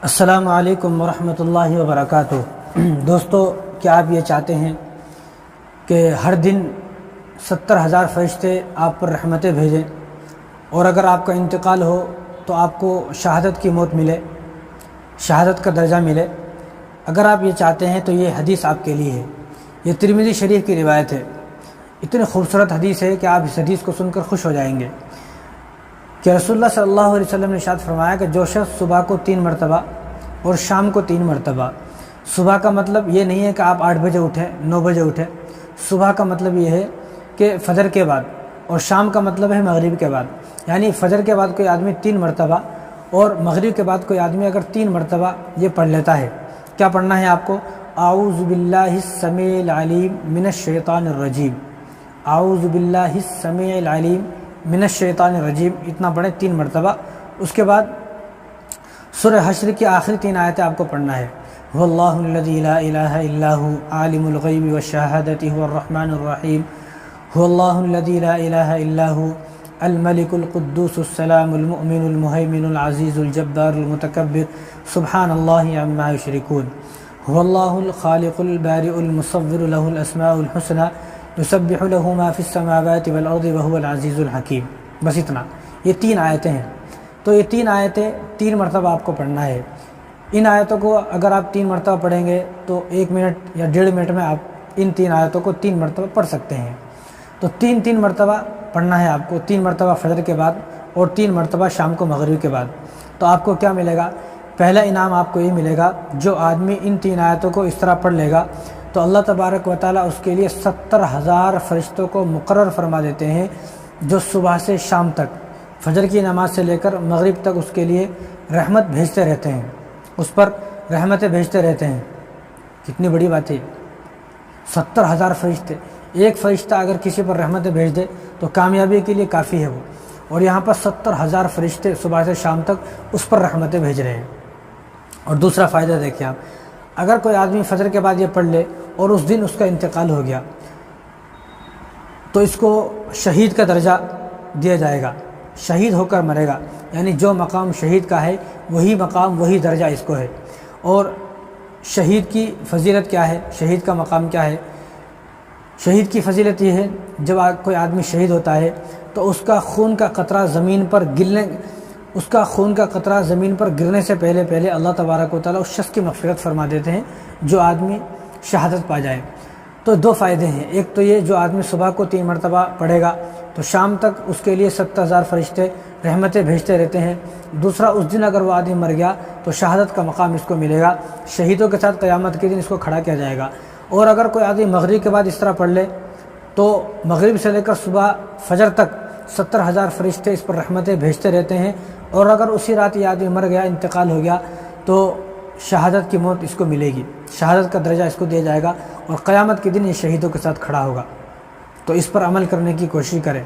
السلام علیکم ورحمۃ اللہ وبرکاتہ۔ دوستو، کیا آپ یہ چاہتے ہیں کہ ہر دن 70,000 فرشتے آپ پر رحمتیں بھیجیں اور اگر آپ کا انتقال ہو تو آپ کو شہادت کی موت ملے، شہادت کا درجہ ملے؟ اگر آپ یہ چاہتے ہیں تو یہ حدیث آپ کے لیے ہے۔ یہ ترمذی شریف کی روایت ہے۔ اتنی خوبصورت حدیث ہے کہ آپ اس حدیث کو سن کر خوش ہو جائیں گے کہ رسول اللہ صلی اللہ علیہ وسلم نے ارشاد فرمایا کہ جو شخص صبح کو 3 مرتبہ اور شام کو 3 مرتبہ، صبح کا مطلب یہ نہیں ہے کہ آپ 8 بجے اٹھیں 9 بجے اٹھیں، صبح کا مطلب یہ ہے کہ فجر کے بعد، اور شام کا مطلب ہے مغرب کے بعد، یعنی فجر کے بعد کوئی آدمی 3 مرتبہ اور مغرب کے بعد کوئی آدمی اگر 3 مرتبہ یہ پڑھ لیتا ہے، کیا پڑھنا ہے آپ کو؟ اعوذ باللہ السمیع العلیم من الشیطان الرجیم، اعوذ باللہ السمیع العلیم من الشیطان الرجیم، اتنا پڑھیں 3 مرتبہ۔ اس کے بعد سورہ حشر کی آخری 3 آیتیں آپ کو پڑھنا ہے۔ هو اللہ الذی لا الہ الا هو عالم الغیب والشہادۃ هو الرحمن الرحیم، هو اللہ الذی لا الہ الا هو الملک القدوس السلام المؤمن المہیمن العزیز الجبار المتکبر سبحان اللہ عما یشرکون، هو اللہ الخالق البارئ المصور له الاسماء الحسنى یسبح له ما فی السماوات والارض وهو العزیز الحکیم۔ بس اتنا، یہ 3 آیتیں ہیں۔ تو یہ 3 آیتیں 3 مرتبہ آپ کو پڑھنا ہے۔ ان آیتوں کو اگر آپ 3 مرتبہ پڑھیں گے تو 1 منٹ یا 1.5 منٹ میں آپ ان 3 آیتوں کو 3 مرتبہ پڑھ سکتے ہیں۔ تو 3 مرتبہ پڑھنا ہے آپ کو، 3 مرتبہ فجر کے بعد اور 3 مرتبہ شام کو مغرب کے بعد۔ تو آپ کو کیا ملے گا؟ پہلا انعام آپ کو یہ ملے گا، جو آدمی ان 3 آیتوں کو اس طرح پڑھ لے گا تو اللہ تبارک و تعالیٰ اس کے لیے 70,000 فرشتوں کو مقرر فرما دیتے ہیں، جو صبح سے شام تک، فجر کی نماز سے لے کر مغرب تک اس کے لیے رحمت بھیجتے رہتے ہیں، اس پر رحمتیں بھیجتے رہتے ہیں۔ کتنی بڑی بات ہے! 70,000 فرشتے، ایک فرشتہ اگر کسی پر رحمتیں بھیج دے تو کامیابی کے لیے کافی ہے وہ، اور یہاں پر 70,000 فرشتے صبح سے شام تک اس پر رحمتیں بھیج رہے ہیں۔ اور دوسرا فائدہ دیکھیں آپ، اگر کوئی آدمی فجر کے بعد یہ پڑھ لے اور اس دن اس کا انتقال ہو گیا تو اس کو شہید کا درجہ دیا جائے گا، شہید ہو کر مرے گا، یعنی جو مقام شہید کا ہے وہی مقام وہی درجہ اس کو ہے۔ اور شہید کی فضیلت کیا ہے؟ شہید کا مقام کیا ہے؟ شہید کی فضیلت یہ ہے، جب کوئی آدمی شہید ہوتا ہے تو اس کا خون کا قطرہ زمین پر گرنے سے پہلے اللہ تبارک و تعالیٰ اس شخص کی مغفرت فرما دیتے ہیں جو آدمی شہادت پا جائے۔ تو 2 فائدے ہیں، ایک تو یہ، جو آدمی صبح کو 3 مرتبہ پڑھے گا تو شام تک اس کے لیے 70,000 فرشتے رحمتیں بھیجتے رہتے ہیں۔ دوسرا، اس دن اگر وہ آدمی مر گیا تو شہادت کا مقام اس کو ملے گا، شہیدوں کے ساتھ قیامت کے دن اس کو کھڑا کیا جائے گا۔ اور اگر کوئی آدمی مغرب کے بعد اس طرح پڑھ لے تو مغرب سے لے کر صبح فجر تک 70,000 فرشتے اس پر رحمتیں بھیجتے رہتے ہیں، اور اگر اسی رات یہ آدمی مر گیا، انتقال ہو گیا، تو شہادت کی موت اس کو ملے گی، شہادت کا درجہ اس کو دیا جائے گا، اور قیامت کے دن یہ شہیدوں کے ساتھ کھڑا ہوگا۔ تو اس پر عمل کرنے کی کوشش کریں۔